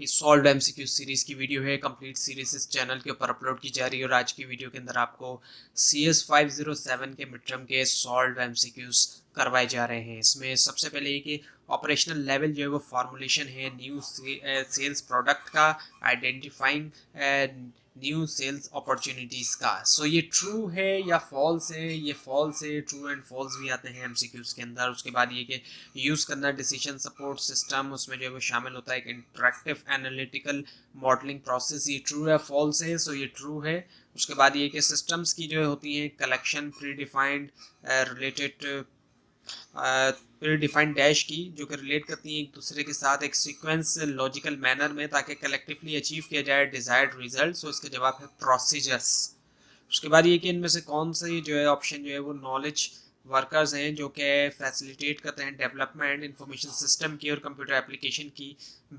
ये solve MCQ series की video है। कंप्लीट सीरीज इस चैनल के ऊपर अपलोड की जा रही है और आज की वीडियो के अंदर आपको CS 507 के मिड टर्म के सॉल्व एमसीक्यूज करवाए जा रहे हैं। इसमें सबसे पहले ये कि ऑपरेशनल लेवल जो है वो फॉर्मुलेशन है न्यू सेल्स प्रोडक्ट का, आइडेंटिफाइंग न्यू सेल्स अपॉर्चुनिटीज़ का। सो ये ट्रू है या फॉल्स है? ये फॉल्स है। ट्रू एंड फॉल्स भी आते हैं एमसीक्यूज के अंदर। उसके बाद ये कि यूज़ करना डिसीजन सपोर्ट सिस्टम, उसमें जो है वो शामिल होता है एक इंटरेक्टिव एनालिटिकल मॉडलिंग प्रोसेस। ये ट्रू है फॉल्स है? सो ये ट्रू है। उसके बाद ये कि सिस्टम्स की जो होती हैं collection pre defined related pre defined dash की, जो कि रिलेट करती हैं एक दूसरे के साथ एक सीक्वेंस लॉजिकल मैनर में ताकि कलेक्टिवली अचीव किया जाए डिजायर्ड रिजल्ट। सो इसका जवाब है प्रोसीजर्स। उसके बाद ये कि इनमें से कौन सा जो है ऑप्शन जो है वो नॉलेज वर्कर्स हैं जो कि फैसिलिटेट करते हैं डेवलपमेंट इंफॉर्मेशन सिस्टम की और कंप्यूटर एप्लीकेशन की,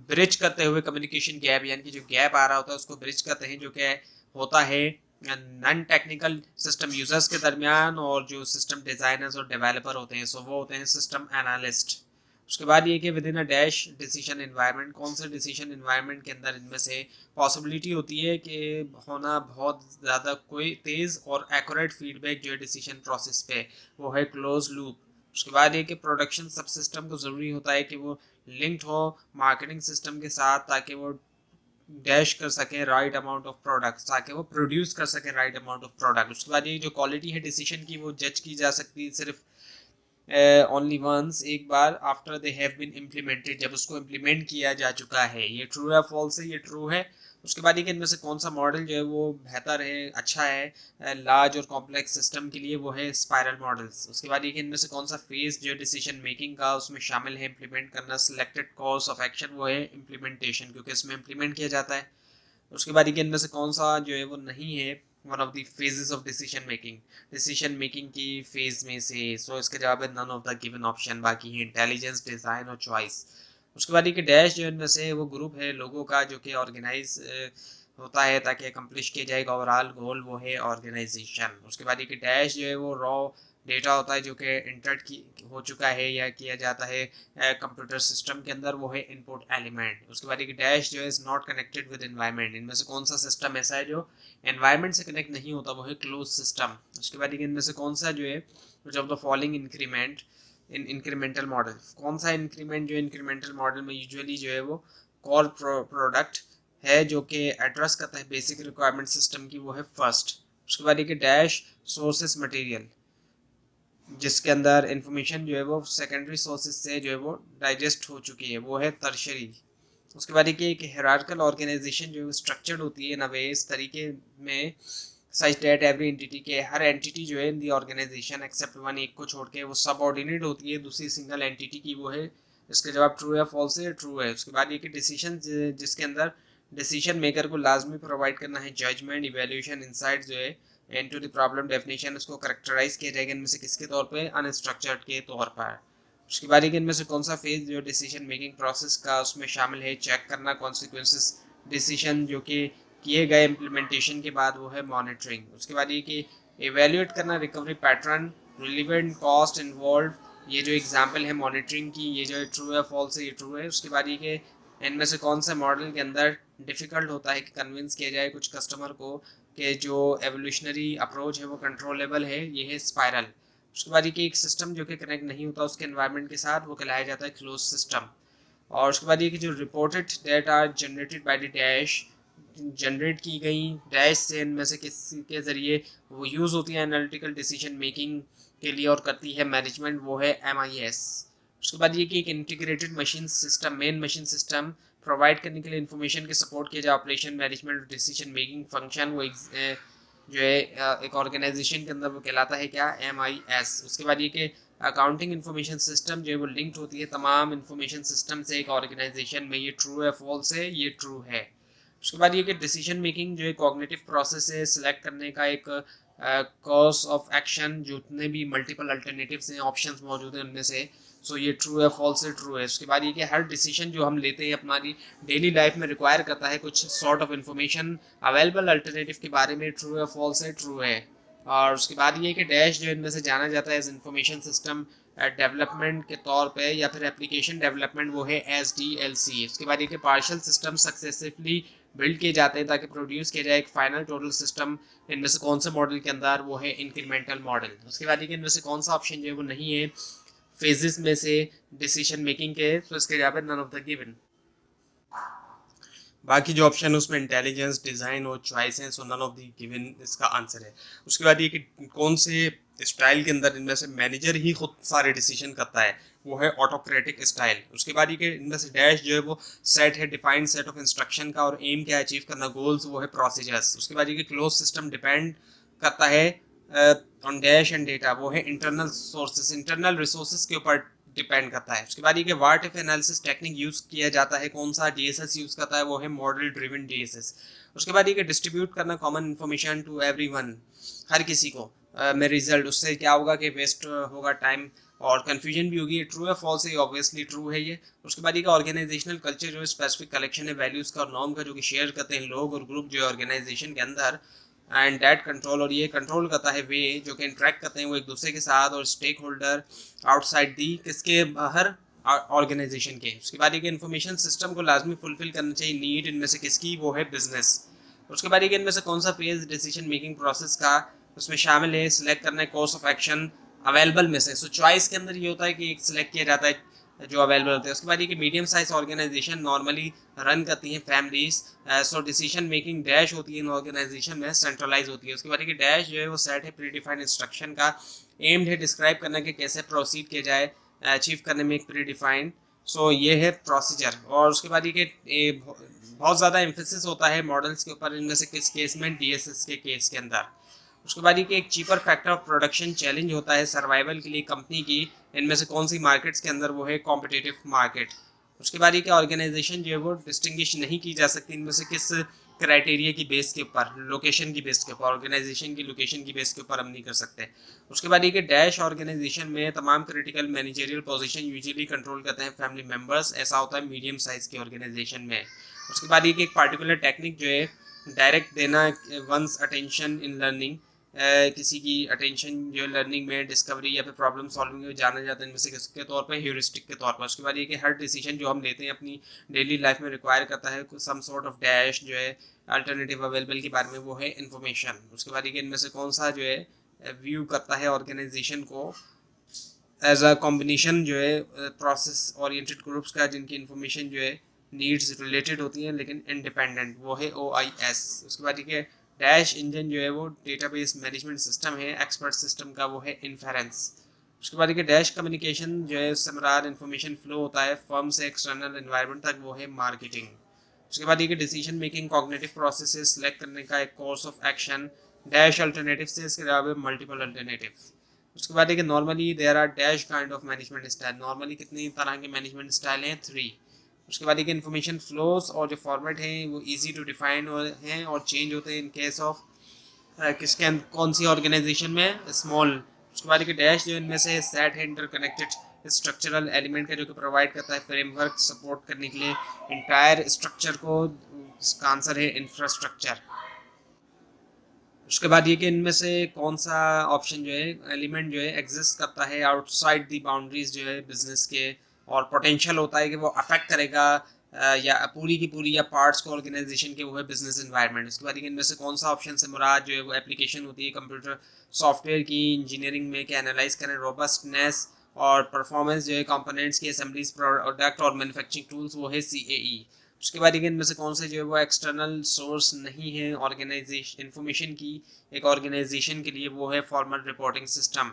ब्रिज करते हुए कम्युनिकेशन गैप, यानी कि जो गैप आ रहा होता है उसको ब्रिज करते हैं, जो कि होता है नॉन टेक्निकल सिस्टम यूजर्स के दरमियान और जो सिस्टम डिजाइनर्स और डेवलपर होते हैं, सो वो होते हैं सिस्टम एनालिस्ट। उसके बाद ये कि with in a dash decision environment, कौन से डिसीजन एनवायरनमेंट के अंदर इनमें से पॉसिबिलिटी होती है कि होना बहुत ज़्यादा कोई तेज़ और एक्यूरेट फीडबैक जो है डिसीजन प्रोसेस पे, वो है क्लोज लूप। उसके बाद ये कि प्रोडक्शन सब सिस्टम को ज़रूरी होता है कि वो लिंक्ड हो मार्केटिंग सिस्टम के साथ ताकि वो डैश कर सके राइट अमाउंट ऑफ प्रोडक्ट्स, ताकि वो प्रोड्यूस कर सके राइट अमाउंट ऑफ प्रोडक्ट। उसके बाद ये जो क्वालिटी है डिसीजन की वो जज की जा सकती है सिर्फ ओनली वंस, एक बार after they have been implemented, जब उसको इम्प्लीमेंट किया जा चुका है। ये ट्रू है फॉल्स है? ये ट्रू है। उसके बाद ये कि इनमें से कौन सा मॉडल जो है वो बेहतर है, अच्छा है लार्ज और कॉम्प्लेक्स सिस्टम के लिए, वो है स्पाइरल मॉडल्स। उसके बाद ये कि इनमें से कौन सा फेज जो डिसीजन मेकिंग का उसमें शामिल है इम्प्लीमेंट करना, सिलेक्टेड कोर्स ऑफ एक्शन, वो है इम्प्लीमेंटेशन, क्योंकि इसमें इम्प्लीमेंट किया जाता है। उसके बाद इनमें से कौन सा जो है वो नहीं है one of the phases of decision making की फेज में से। सो इसका जवाब है none of the given option, बाकी है इंटेलिजेंस, डिजाइन और चॉइस। उसके बाद ये डैश जो इनमें से वो ग्रुप है लोगों का जो कि ऑर्गेनाइज होता है ताकि अकम्प्लिश किया जाएगा ओवरऑल गोल, वो है ऑर्गेनाइजेशन। उसके बाद ये डैश जो है वो रॉ डेटा होता है जो कि इंटर की हो चुका है या किया जाता है कंप्यूटर सिस्टम के अंदर, वो है इनपुट एलिमेंट। उसके बाद एक डैश जो है is not connected with environment, इनमें से कौन सा सिस्टम ऐसा है जो एनवायरनमेंट से कनेक्ट नहीं होता, वो है क्लोज सिस्टम। उसके बाद इनमें से कौन सा जो है of the following increment in incremental model, कौन सा इंक्रीमेंट जो इंक्रीमेंटल मॉडल में यूजुअली जो है वो कॉर प्रोडक्ट है जो कि एड्रेस करता है बेसिक रिक्वायरमेंट सिस्टम की, वो है फर्स्ट। उसके बाद एक डैश सोर्सेस मटेरियल, जिसके अंदर इंफॉर्मेशन जो है वो सेकेंडरी सोर्सेज से जो है वो डाइजेस्ट हो चुकी है, वो है टर्शरी। उसके बाद एक हायरार्किकल ऑर्गेनाइजेशन जो है स्ट्रक्चर्ड होती है नवे इस तरीके में सच दैट एवरी एंटिटी के हर एंटिटी जो है इन दी ऑर्गेनाइजेशन एक्सेप्ट वन, एक को छोड़ के, वो सबऑर्डिनेट होती है दूसरी सिंगल एंटिटी की, वो है इसका जवाब ट्रू है फॉल्स है? ट्रू है। उसके बाद ये डिसीजन जिसके अंदर डिसीजन मेकर को लाजमी प्रोवाइड करना है जजमेंट, इवेल्यूशन, इंसाइट जो है इनटू द प्रॉब्लम डेफिनेशन, उसको करेक्टराइज किया जाएगा इनमें से किसके तौर पे? अनस्ट्रक्चर्ड के तौर पर। उसके बाद इनमें से कौन सा फेज जो डिसीजन मेकिंग प्रोसेस का उसमें शामिल है चेक करना कॉन्सिक्वेंसेस डिसीजन जो कि किए गए इम्प्लीमेंटेशन के बाद, वो है मॉनिटरिंग। उसके बाद ये कि एवेल्यूएट करना recovery pattern, relevant cost involve, ये जो एग्जाम्पल है मॉनिटरिंग की, ये जो है ट्रू है फॉल्स है? ये ट्रू है। उसके बाद ये कि इनमें से कौन सा मॉडल के अंदर डिफ़िकल्ट होता है कि कन्विंस किया जाए कुछ कस्टमर को कि जो एवोल्यूशनरी अप्रोच है वो कंट्रोलेबल है, ये है स्पाइरल। उसके बाद ये कि एक सिस्टम जो कि कनेक्ट नहीं होता उसके एनवायरनमेंट के साथ, वो कहलाया जाता है क्लोज सिस्टम। और उसके बाद ये कि जो reported data are generated by the dash, generate की गई डैश से इनमें से किसी के ज़रिए वो यूज़ होती है एनालिटिकल डिसीजन मेकिंग के लिए और करती है मैनेजमेंट, वो है MIS। उसके बाद ये कि एक integrated machine system, main machine system provide करने के लिए इन्फॉर्मेशन के सपोर्ट किया जाए operation management decision making function, वो जो है एक ऑर्गेनाइजेशन के अंदर वो कहलाता है क्या? MIS। उसके बाद ये कि अकाउंटिंग इन्फॉर्मेशन सिस्टम जो है वो लिंक्ड होती है तमाम इन्फॉर्मेशन सिस्टम से एक ऑर्गेनाइजेशन में, ये ट्रू है फॉल्स है? ये ट्रू है। उसके बाद ये कि डिसीजन मेकिंग जो है कॉग्निटिव प्रोसेस है सिलेक्ट करने का एक कोर्स ऑफ एक्शन, जितने भी मल्टीपल अल्टरनेटिव्स हैं ऑप्शंस मौजूद हैं उनमें से, सो ये ट्रू है फॉल्स है? ट्रू है। उसके बाद ये कि हर डिसीजन जो हम लेते हैं हमारी डेली लाइफ में रिक्वायर करता है कुछ sort of information available alternative के बारे में, ट्रू है फॉल्स है? ट्रू है। और उसके बाद ये कि डैश जो इनमें से जाना जाता है एज इंफॉर्मेशन सिस्टम डेवलपमेंट के तौर पे या फिर एप्लीकेशन डेवलपमेंट वो है SDLC। उसके बाद ये पार्शियल सिस्टम सक्सेसफुली बिल्ड किए जाते हैं ताकि प्रोड्यूस किया जाए एक फाइनल टोटल सिस्टम। इनमें से कौन से मॉडल के अंदर वो है इंक्रीमेंटल मॉडल। उसके बाद इनमें से कौन सा ऑप्शन जो है वो नहीं है फेजेस में से डिसीजन मेकिंग के, तो इसके जवाब है नन ऑफ द गिवन। बाकी जो ऑप्शन है उसमें इंटेलिजेंस, डिज़ाइन और चॉइस है, सो नन ऑफ द गिवन इसका आंसर है। उसके बाद ये कि कौन से स्टाइल के अंदर इनमें से मैनेजर ही खुद सारे डिसीजन करता है, वो है ऑटोक्रेटिक स्टाइल। उसके बाद ये कि इनमें से डैश जो है वो सेट है डिफाइंड सेट ऑफ इंस्ट्रक्शन का और एम क्या अचीव करना, गोल्स वो है प्रोसीजर्स। उसके बाद ये कि क्लोज सिस्टम डिपेंड करता है ऑन डैश एंड डेटा, वो है इंटरनल सोर्सेस, इंटरनल रिसोर्सेज के ऊपर डिपेंड करता है। उसके बाद ये कि what if analysis technique use किया जाता है, कौन सा DSS यूज़ करता है, वो है मॉडल ड्रिवन DSS। उसके बाद ये कि डिस्ट्रीब्यूट करना कॉमन इन्फॉर्मेशन टू एवरीवन, हर किसी को में रिजल्ट, उससे क्या होगा कि वेस्ट होगा टाइम और कन्फ्यूजन भी होगी। ट्रू है फॉल्स है, ऑब्वियसली ट्रू है ये। उसके बाद ये ऑर्गेनाइजेशनल कल्चर जो है स्पेसिफिक कलेक्शन है वैल्यूज़ का और नॉर्म का जो कि शेयर करते हैं लोग और ग्रुप जो है ऑर्गेनाइजेशन के अंदर, एंड डैट कंट्रोल, और ये कंट्रोल करता है वे जो कि इंटरेक्ट करते हैं वो एक दूसरे के साथ और स्टेक होल्डर आउटसाइड दी किसके बाहर, ऑर्गेनाइजेशन के। उसके बाद ये इन्फॉर्मेशन सिस्टम को लाजमी फुलफिल करना चाहिए नीड इनमें से किसकी, वो है बिजनेस। उसके बाद ये इनमें से कौन सा फेज डिसीजन मेकिंग प्रोसेस का उसमें शामिल है, सिलेक्ट करना है कोर्स ऑफ एक्शन अवेलेबल में से। सो चॉइस के अंदर ये होता है कि एक सिलेक्ट किया जाता है जो अवेलेबल होते हैं। उसके बाद ये कि medium size organisation normally run करती हैं families, so decision making dash होती है इन ऑर्गेनाइजेशन में सेंट्रलाइज होती है। उसके बाद ये कि डैश जो है वो सेट है प्रीडिफाइंड इंस्ट्रक्शन का, एम्ड है डिस्क्राइब करना कि कैसे प्रोसीड किया जाए अचीव करने में एक प्रीडिफाइंड, सो ये है प्रोसीजर। और उसके बाद ये कि बहुत ज़्यादा एम्फेसिस होता है मॉडल्स के ऊपर, इनमें से किस केस में, DSS के केस के अंदर। उसके बाद ये कि एक cheaper factor of production challenge होता है सर्वाइवल के लिए कंपनी की, इनमें से कौन सी मार्केट्स के अंदर, वो है कॉम्पिटिटिव मार्केट। उसके बाद ये कि ऑर्गेनाइजेशन जो है वो डिस्टिंग्विश नहीं की जा सकती इनमें से किस क्राइटेरिया की बेस के ऊपर, लोकेशन की बेस के ऊपर, ऑर्गेनाइजेशन की लोकेशन की बेस के ऊपर हम नहीं कर सकते। उसके बाद ये कि डैश ऑर्गेनाइजेशन में तमाम critical managerial position usually control करते हैं फैमिली मेम्बर्स, ऐसा होता है मीडियम साइज के ऑर्गेनाइजेशन में। उसके बाद ये कि एक पार्टिकुलर टेक्निक जो है डायरेक्ट देना वंस अटेंशन इन लर्निंग, किसी की अटेंशन जो लर्निंग में, डिस्कवरी या फिर प्रॉब्लम सॉल्विंग में जाना जाता है इनमें से किसके तौर पर, ह्यूरिस्टिक के तौर पर। उसके बाद ये कि हर डिसीजन जो हम लेते हैं अपनी डेली लाइफ में रिक्वायर करता है सम सॉर्ट ऑफ डैश जो है अल्टरनेटिव अवेलेबल के बारे में, वो है इन्फॉर्मेशन। उसके बाद ये कि इनमें से कौन सा जो है व्यू करता है ऑर्गेनाइजेशन को एज अ कॉम्बिनेशन जो है प्रोसेस ओरिएंटेड ग्रुप्स का जिनकी इन्फॉर्मेशन जो है नीड्स रिलेटेड होती हैं लेकिन इंडिपेंडेंट, वो है OIS। उसके बाद ये डैश इंजन जो है वो डेटाबेस मैनेजमेंट सिस्टम है, एक्सपर्ट सिस्टम का वो है इन्फेरेंस। उसके बाद ये डैश कम्युनिकेशन जो है उससे मराद इन्फॉर्मेशन फ्लो होता है फर्म से एक्सटर्नल एनवायरनमेंट तक, वो है मार्केटिंग। उसके बाद ये decision making cognitive process select करने का एक course of action, dash alternative से इसके अलावा मल्टीपल अल्टरनेटिव। उसके बाद है normally there are dash kind of management style, normally कितनी तरह के मैनेजमेंट स्टाइल हैं, 3। उसके बाद एक इन्फॉर्मेशन फ्लोज और जो फॉर्मेट हैं वो इजी टू डिफाइन हैं और चेंज होते हैं इन केस ऑफ किसके कौन सी ऑर्गेनाइजेशन में, स्मॉल। उसके बाद एक डैश जो इनमें से सेट है इंटरकनेक्टेड स्ट्रक्चरल एलिमेंट का जो कि प्रोवाइड करता है फ्रेमवर्क सपोर्ट करने के लिए इंटायर स्ट्रक्चर को, इसका आंसर है इंफ्रास्ट्रक्चर। उसके बाद ये कि इनमें से कौन सा ऑप्शन जो है एलिमेंट जो है एग्जिस्ट करता है आउटसाइड दी बाउंड्रीज जो है बिजनेस के, और पोटेंशियल होता है कि वो अफेक्ट करेगा या पूरी की पूरी या पार्ट्स को ऑर्गेनाइजेशन के, वो है बिजनेस एनवायरनमेंट। उसके बाद इनमें से कौन सा ऑप्शन से मुराद जो है वो एप्लीकेशन होती है कंप्यूटर सॉफ्टवेयर की इंजीनियरिंग में कि एनालाइज करें रोबस्टनेस और परफॉर्मेंस जो है कंपोनेंट्स की, असेंबलीज प्रोडक्ट और मैन्युफैक्चरिंग टूल्स, वो है CAE। उसके बाद इनमें से कौन से जो है वो एक्सटर्नल सोर्स नहीं है ऑर्गेनाइजेशन इन्फॉर्मेशन की एक ऑर्गेनाइजेशन के लिए, वो है फॉर्मल रिपोर्टिंग सिस्टम।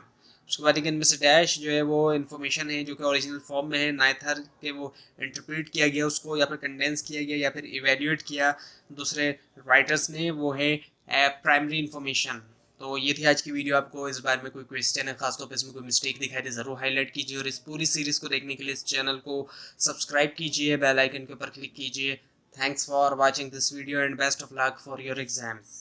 उसके बाद इनमें से डैश जो है वो इन्फॉर्मेशन है जो कि ओरिजिनल फॉर्म में है, नाइथर के वो इंटरप्रेट किया गया उसको या फिर कंडेंस किया गया या फिर इवेल्यूएट किया दूसरे राइटर्स ने, वो है प्राइमरी इन्फॉर्मेशन। तो ये थी आज की वीडियो। आपको इस बारे में कोई क्वेश्चन है, खासतौर पर इसमें कोई मिस्टेक दिखाई दे ज़रूर हाईलाइट कीजिए, और इस पूरी सीरीज़ को देखने के लिए इस चैनल को सब्सक्राइब कीजिए, बेल आइकन के ऊपर क्लिक कीजिए। Thanks for watching this video and best of luck for your exams.